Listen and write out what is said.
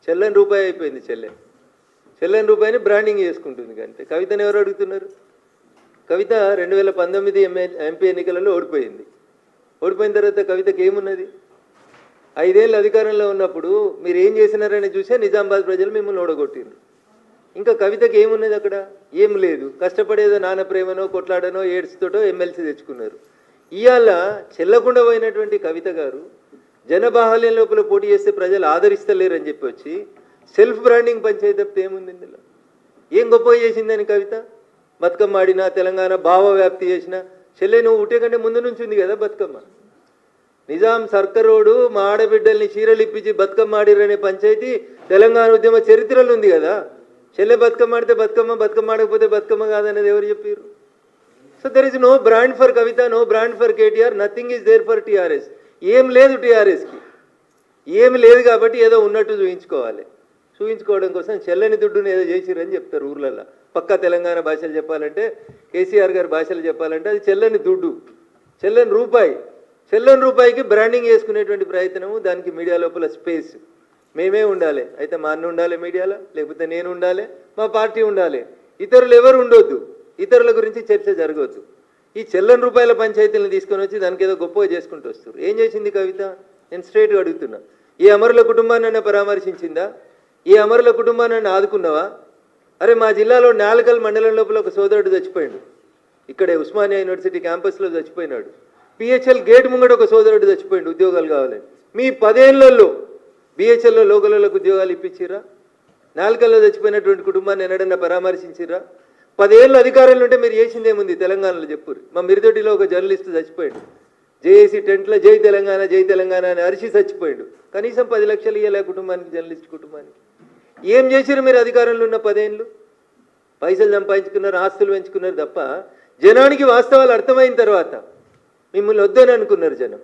చెల్లని రూపాయి అయిపోయింది. చెల్లని రూపాయిని బ్రాండింగ్ చేసుకుంటుంది. అంతే. కవితను ఎవరు అడుగుతున్నారు? కవిత 2019 ఎంపీ ఎన్నికలలో ఓడిపోయింది. ఓడిపోయిన తర్వాత కవితకి ఏమున్నది? 5 ఏళ్ళు అధికారంలో ఉన్నప్పుడు మీరు ఏం చేసినారని చూసే నిజామాబాద్ ప్రజలు మిమ్మల్ని ఓడగొట్టిండ్రు. ఇంకా కవితకి ఏమున్నది అక్కడ? ఏం లేదు. కష్టపడేదో నాన్న ప్రేమనో కొట్లాడనో ఏడ్స్తోటో ఎమ్మెల్సీ తెచ్చుకున్నారు. ఇవాళ చెల్లకుండా పోయినటువంటి కవిత గారు జనబాహల్యం లోపల పోటీ చేస్తే ప్రజలు ఆదరిస్తలేరని చెప్పి వచ్చి సెల్ఫ్ బ్రాండింగ్ పంచాయతీ తప్పితే ఏముంది ఇందులో? ఏం గొప్ప చేసిందని కవిత? బతుకమ్మ ఆడినా, తెలంగాణ భావ వ్యాప్తి చేసిన చెల్లె నువ్వు ఉట్టే కంటే ముందు నుంచి ఉంది కదా బతుకమ్మ. నిజాం సర్కరోడు మా ఆడబిడ్డల్ని చీరలు ఇప్పించి బతుకమ్మ ఆడిరనే పంచాయతీ తెలంగాణ ఉద్యమ చరిత్రలో ఉంది కదా. చెల్లె బతుకమ్మ ఆడితే బతుకమ్మ, బతుకమ్మ ఆడకపోతే బతుకమ్మ కాదనేది ఎవరు చెప్పారు? So there is no brand for Kavitha, no brand for KTR, nothing is there for TRS. ఏం లేదు టీఆర్ఎస్కి, ఏమి లేదు కాబట్టి ఏదో ఉన్నట్టు చూపించుకోవాలి. చూపించుకోవడం కోసం చెల్లని దుడ్డుని ఏదో చేసిరని చెప్తారు ఊర్లలో. పక్కా తెలంగాణ భాషలు చెప్పాలంటే, కేసీఆర్ గారి భాషలు చెప్పాలంటే అది చెల్లని దుడ్డు, చెల్లని రూపాయి. చెల్లని రూపాయికి బ్రాండింగ్ చేసుకునేటువంటి ప్రయత్నము, దానికి మీడియా లోపల స్పేస్. మేమే ఉండాలి, అయితే మా అన్న ఉండాలి మీడియాలో, లేకపోతే నేను ఉండాలి, మా పార్టీ ఉండాలి, ఇతరులు ఎవరు ఉండొద్దు, ఇతరుల గురించి చర్చ జరగవద్దు. ఈ చెల్లని రూపాయల పంచాయతీలను తీసుకొని వచ్చి దానికి ఏదో గొప్పగా చేసుకుంటూ వస్తారు. ఏం చేసింది కవిత? నేను స్ట్రైట్గా అడుగుతున్నా. ఈ అమరుల కుటుంబాన్ని పరామర్శించిందా? ఈ అమరుల కుటుంబాన్ని ఆదుకున్నావా? అరే మా జిల్లాలో నాలుకల్ మండలం లోపల ఒక సోదరుడు చచ్చిపోయాడు. ఇక్కడే ఉస్మానియా యూనివర్సిటీ క్యాంపస్లో చచ్చిపోయినాడు. పిహెచ్ఎల్ గేట్ ముంగట ఒక సోదరుడు చచ్చిపోయాడు ఉద్యోగాలు కావాలని. మీ 10 ఏళ్లలో బిహెచ్ఎల్లో లోకలకు ఉద్యోగాలు ఇప్పించిరా? నాలుకల్లో చచ్చిపోయినటువంటి కుటుంబాన్ని ఎన్నడన్నా పరామర్శించిరా? 10 ఏళ్ళు అధికారంలో ఉంటే మీరు చేసిందేముంది తెలంగాణలో చెప్పురు. మా మిరిదొడ్డిలో ఒక జర్నలిస్ట్ చచ్చిపోయాడు. జేఏసీ టెంట్లో జై తెలంగాణ అని అరిచి చచ్చిపోయాడు. కనీసం 10 లక్షలు ఇవ్వలే కుటుంబానికి, జర్నలిస్ట్ కుటుంబానికి. ఏం చేశారు మీరు అధికారంలో ఉన్న 10 ఏళ్ళు? పైసలు సంపాదించుకున్నారు, ఆస్తులు పెంచుకున్నారు తప్ప జనానికి వాస్తవాలు అర్థమైన తర్వాత మిమ్మల్ని వద్దని అనుకున్నారు జనం.